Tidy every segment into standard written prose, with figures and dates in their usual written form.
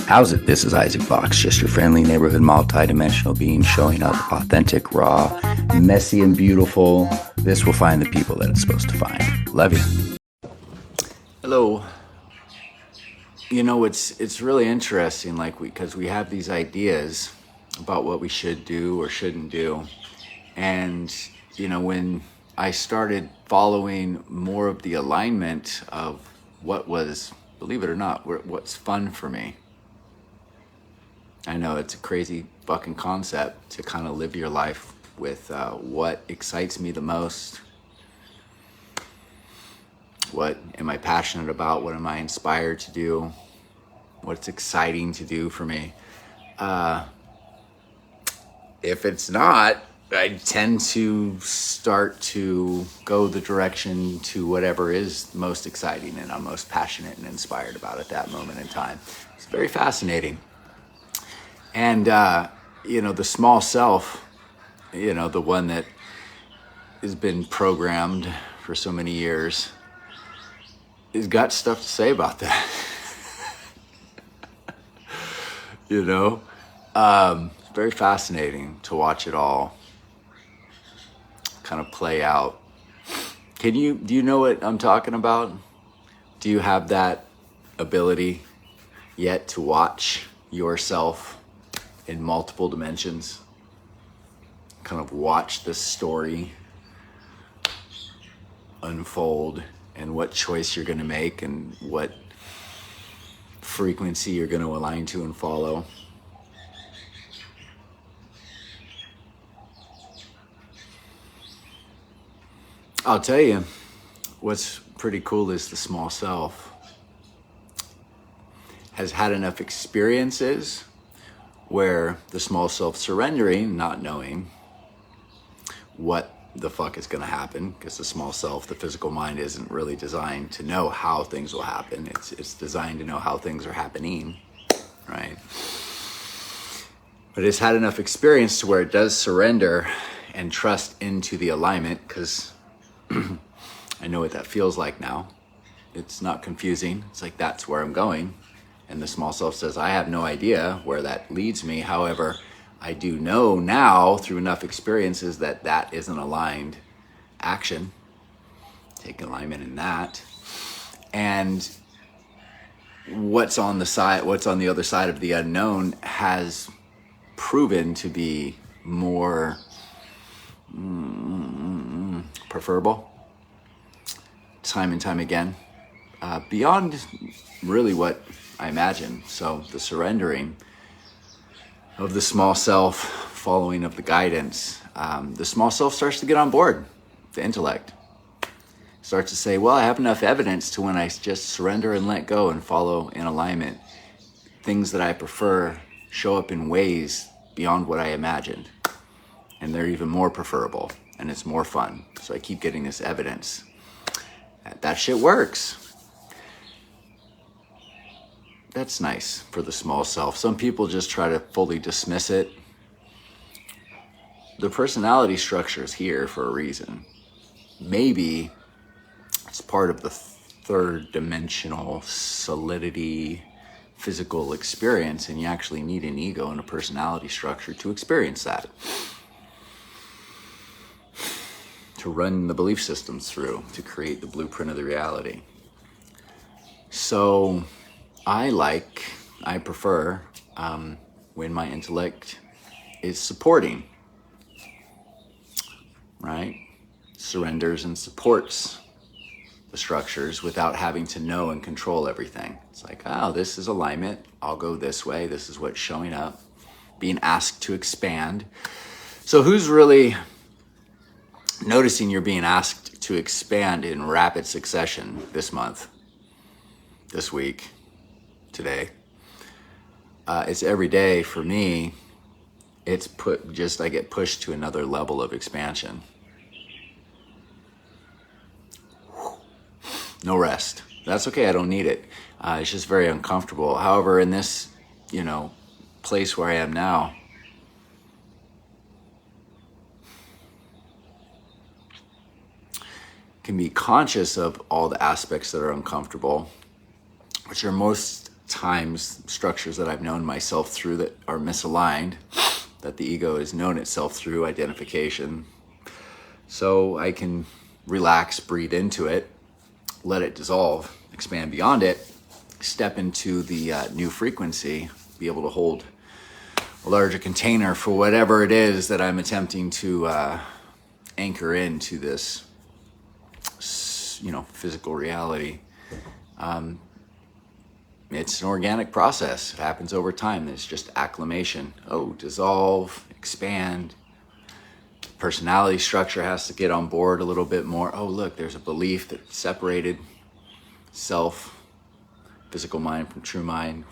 How's it? This is Isaac Fox, just your friendly neighborhood multi-dimensional being showing up authentic, raw, messy, and beautiful. This will find the people that it's supposed to find. Love you. Hello. You know, it's really interesting, because we have these ideas about what we should do or shouldn't do. And, when I started following more of the alignment of what was, believe it or not, what's fun for me. I know it's a crazy fucking concept to kind of live your life with what excites me the most. What am I passionate about? What am I inspired to do? What's exciting to do for me? If it's not, I tend to start to go the direction to whatever is most exciting and I'm most passionate and inspired about at that moment in time. It's very fascinating. And, the small self, the one that has been programmed for so many years, has got stuff to say about that. It's very fascinating to watch it all kind of play out. Do you know what I'm talking about? Do you have that ability yet to watch yourself in multiple dimensions? Kind of watch the story unfold and what choice you're going to make and what frequency you're going to align to and follow. I'll tell you, what's pretty cool is the small self has had enough experiences where the small self surrendering, not knowing what the fuck is going to happen, because the small self, the physical mind, isn't really designed to know how things will happen. It's designed to know how things are happening, right? But it's had enough experience to where it does surrender and trust into the alignment, because I know what that feels like now. It's not confusing. It's like, that's where I'm going. And the small self says, I have no idea where that leads me. However, I do know now through enough experiences that that is an aligned action. Take alignment in that. And what's on the other side of the unknown has proven to be more preferable time and time again, beyond really what I imagined. So the surrendering of the small self, following of the guidance, the small self starts to get on board. The intellect starts to say, well, I have enough evidence to when I just surrender and let go and follow in alignment, things that I prefer show up in ways beyond what I imagined. And they're even more preferable and it's more fun. So I keep getting this evidence that shit works. That's nice for the small self. Some people just try to fully dismiss it. The personality structure is here for a reason. Maybe it's part of the third dimensional solidity physical experience, and you actually need an ego and a personality structure to experience that. To run the belief systems through, to create the blueprint of the reality. So I prefer when my intellect is supporting, right? Surrenders and supports the structures without having to know and control everything. It's like, oh, this is alignment. I'll go this way. This is what's showing up. Being asked to expand. So who's really noticing you're being asked to expand in rapid succession this month, this week, today? It's every day for me. I get pushed to another level of expansion. No rest. That's okay. I don't need it. It's just very uncomfortable. However, in this, place where I am now, can be conscious of all the aspects that are uncomfortable, which are most times structures that I've known myself through that are misaligned, that the ego has known itself through identification. So I can relax, breathe into it, let it dissolve, expand beyond it, step into the new frequency, be able to hold a larger container for whatever it is that I'm attempting to anchor into this, physical reality. It's an organic process. It happens over time. It's just acclimation. Dissolve, expand. Personality structure has to get on board a little bit more. Look, there's a belief that separated self, physical mind from true mind.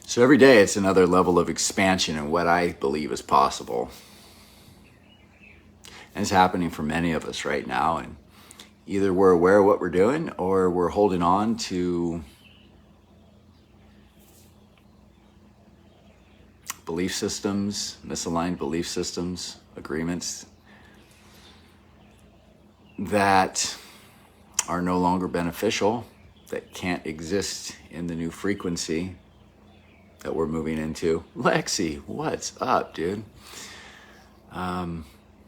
So every day it's another level of expansion in what I believe is possible. And it's happening for many of us right now. And either we're aware of what we're doing or we're holding on to belief systems, misaligned belief systems, agreements that are no longer beneficial, that can't exist in the new frequency that we're moving into. Lexi, what's up, dude?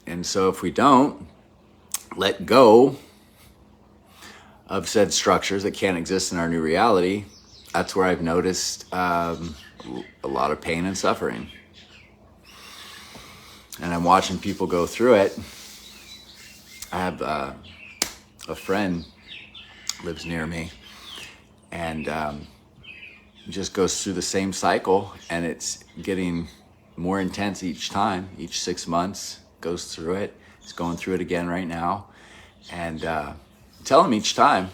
And so if we don't let go of said structures that can't exist in our new reality, that's where I've noticed a lot of pain and suffering. And I'm watching people go through it. I have a friend lives near me, and just goes through the same cycle, and it's getting more intense each time. Each 6 months goes through it. He's going through it again right now, and tell him each time,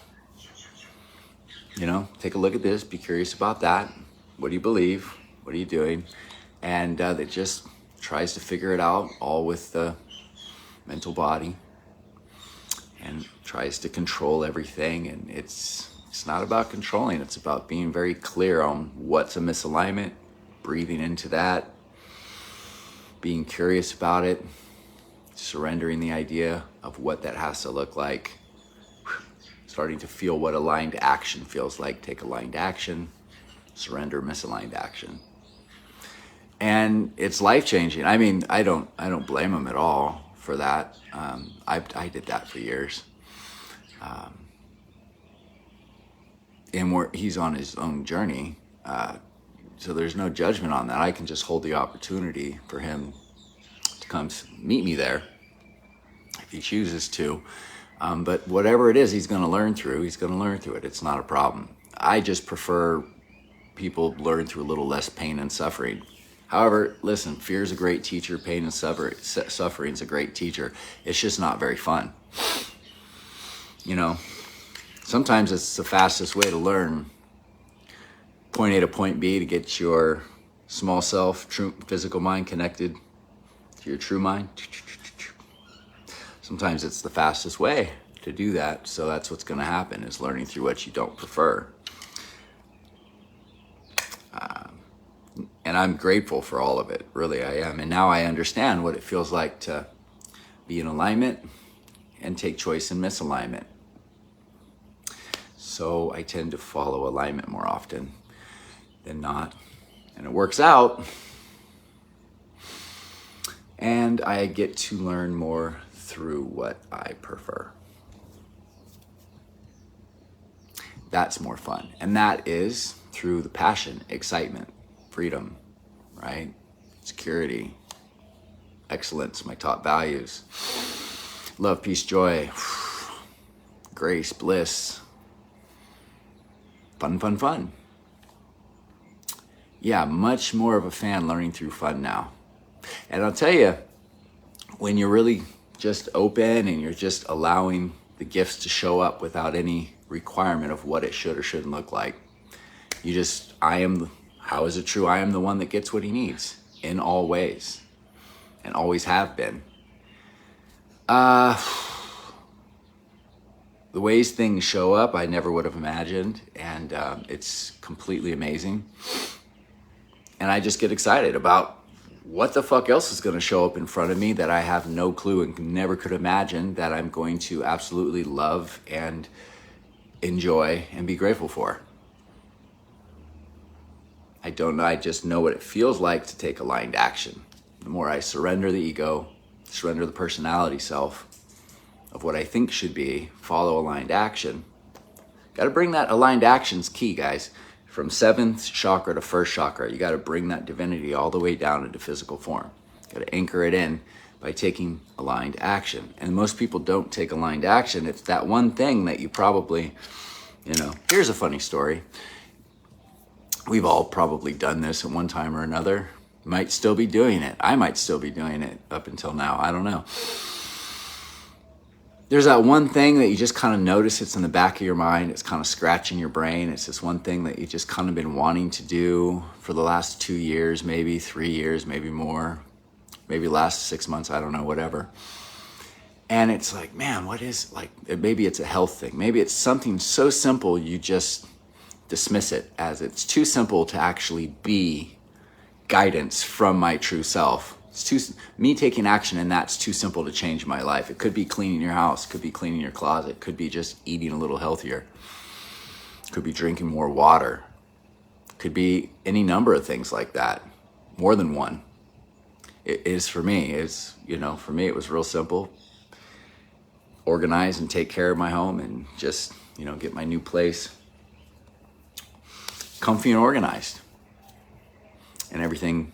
take a look at this, be curious about that. What do you believe? What are you doing? And that just tries to figure it out, all with the mental body, and tries to control everything. And it's not about controlling. It's about being very clear on what's a misalignment, breathing into that, being curious about it, surrendering the idea of what that has to look like, starting to feel what aligned action feels like. Take aligned action, surrender misaligned action. And it's life-changing. I mean, I don't blame him at all for that. I did that for years. And he's on his own journey. So there's no judgment on that. I can just hold the opportunity for him to come meet me there if he chooses to. But whatever it is he's going to learn through, he's going to learn through it. It's not a problem. I just prefer people learn through a little less pain and suffering. However, listen, fear is a great teacher. Pain and suffering is a great teacher. It's just not very fun. Sometimes it's the fastest way to learn point A to point B to get your small self, true physical mind connected to your true mind. Sometimes it's the fastest way to do that. So that's what's going to happen, is learning through what you don't prefer. And I'm grateful for all of it. Really, I am. And now I understand what it feels like to be in alignment and take choice in misalignment. So I tend to follow alignment more often than not. And it works out. And I get to learn more through what I prefer. That's more fun. And that is through the passion, excitement, freedom, right? Security, excellence, my top values. Love, peace, joy, grace, bliss. Fun, fun, fun. Yeah, much more of a fan learning through fun now. And I'll tell you, when you're really just open and you're just allowing the gifts to show up without any requirement of what it should or shouldn't look like, how is it true? I am the one that gets what he needs in all ways and always have been. The ways things show up, I never would have imagined, and it's completely amazing. And I just get excited about what the fuck else is going to show up in front of me that I have no clue and never could imagine that I'm going to absolutely love and enjoy and be grateful for. I don't know. I just know what it feels like to take aligned action. The more I surrender the ego, surrender the personality self of what I think should be, follow aligned action. Got to bring that aligned action's key, guys. From 7th chakra to 1st chakra, you got to bring that divinity all the way down into physical form. Got to anchor it in by taking aligned action. And most people don't take aligned action. It's that one thing that you probably, here's a funny story. We've all probably done this at one time or another. Might still be doing it. I might still be doing it up until now. I don't know. There's that one thing that you just kind of notice, it's in the back of your mind. It's kind of scratching your brain. It's this one thing that you just kind of been wanting to do for the last 2 years, maybe 3 years, maybe more, maybe last 6 months, I don't know, whatever. And it's like, man, what is, like, maybe it's a health thing. Maybe it's something so simple you just dismiss it as it's too simple to actually be guidance from my true self. Me taking action, and that's too simple to change my life. It could be cleaning your house, could be cleaning your closet, could be just eating a little healthier, could be drinking more water, could be any number of things like that, more than one. It is for me. For me, it was real simple. Organize and take care of my home and just, get my new place comfy and organized. And everything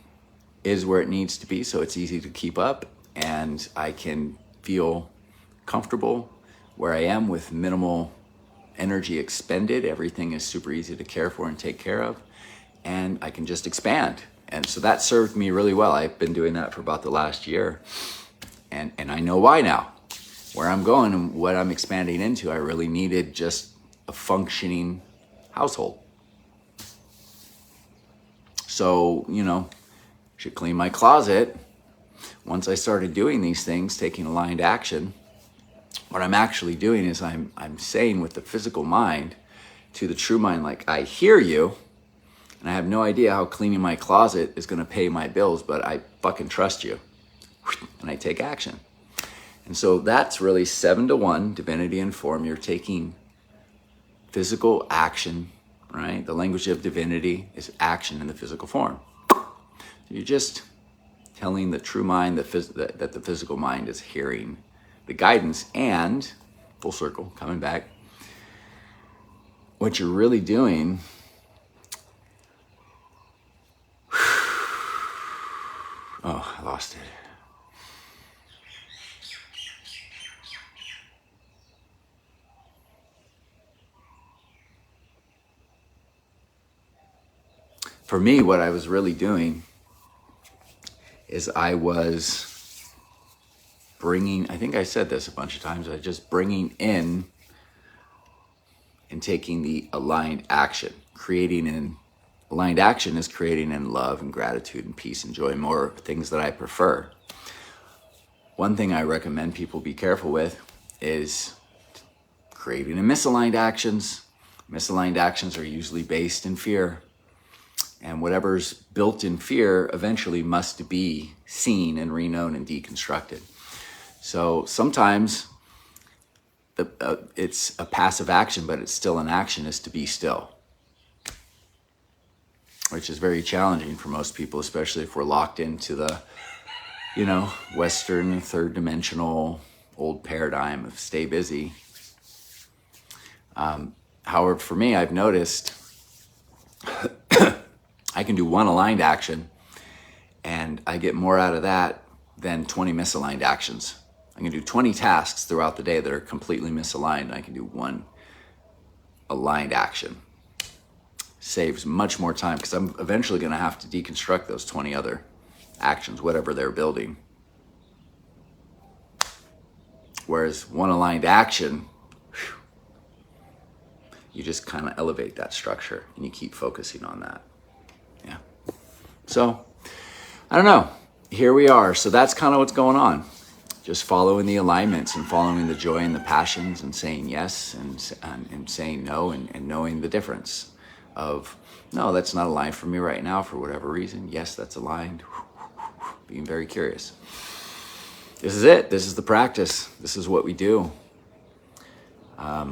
is where it needs to be, so it's easy to keep up, and I can feel comfortable where I am with minimal energy expended. Everything is super easy to care for and take care of, and I can just expand. And so that served me really well. I've been doing that for about the last year, and I know why now. Where I'm going and what I'm expanding into, I really needed just a functioning household. So, should clean my closet. Once I started doing these things, taking aligned action, what I'm actually doing is I'm saying with the physical mind to the true mind, like, I hear you, and I have no idea how cleaning my closet is going to pay my bills, but I fucking trust you. And I take action. And so that's really 7-to-1, divinity and form. You're taking physical action, right? The language of divinity is action in the physical form. You're just telling the true mind that the physical mind is hearing the guidance, and full circle, coming back, what you're really doing oh, I lost it. For me, what I was really doing is I was bringing, I think I said this a bunch of times, I was just bringing in and taking the aligned action. Aligned action is creating in love and gratitude and peace and joy, more things that I prefer. One thing I recommend people be careful with is creating in misaligned actions. Misaligned actions are usually based in fear. And whatever's built in fear eventually must be seen and reknown and deconstructed. So sometimes it's a passive action, but it's still an action, is to be still, which is very challenging for most people, especially if we're locked into the, Western third dimensional old paradigm of stay busy. However, for me, I've noticed I can do one aligned action and I get more out of that than 20 misaligned actions. I can do 20 tasks throughout the day that are completely misaligned, and I can do one aligned action. Saves much more time because I'm eventually going to have to deconstruct those 20 other actions, whatever they're building. Whereas one aligned action, you just kind of elevate that structure and you keep focusing on that. Yeah. So, I don't know. Here we are. So that's kind of what's going on. Just following the alignments and following the joy and the passions and saying yes and saying no and knowing the difference of, no, that's not aligned for me right now for whatever reason. Yes, that's aligned. being very curious. This is it. This is the practice. This is what we do. I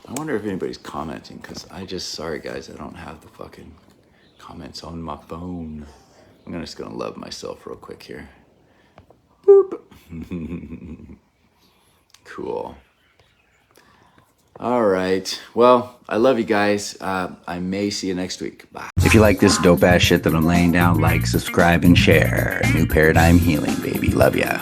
wonder if anybody's commenting, because sorry guys, I don't have the fucking comments on my phone. I'm just gonna love myself real quick here. Boop. Cool. All right. Well, I love you guys. I may see you next week. Bye. If you like this dope ass shit that I'm laying down, like, subscribe, and share. New Paradigm Healing, baby. Love ya.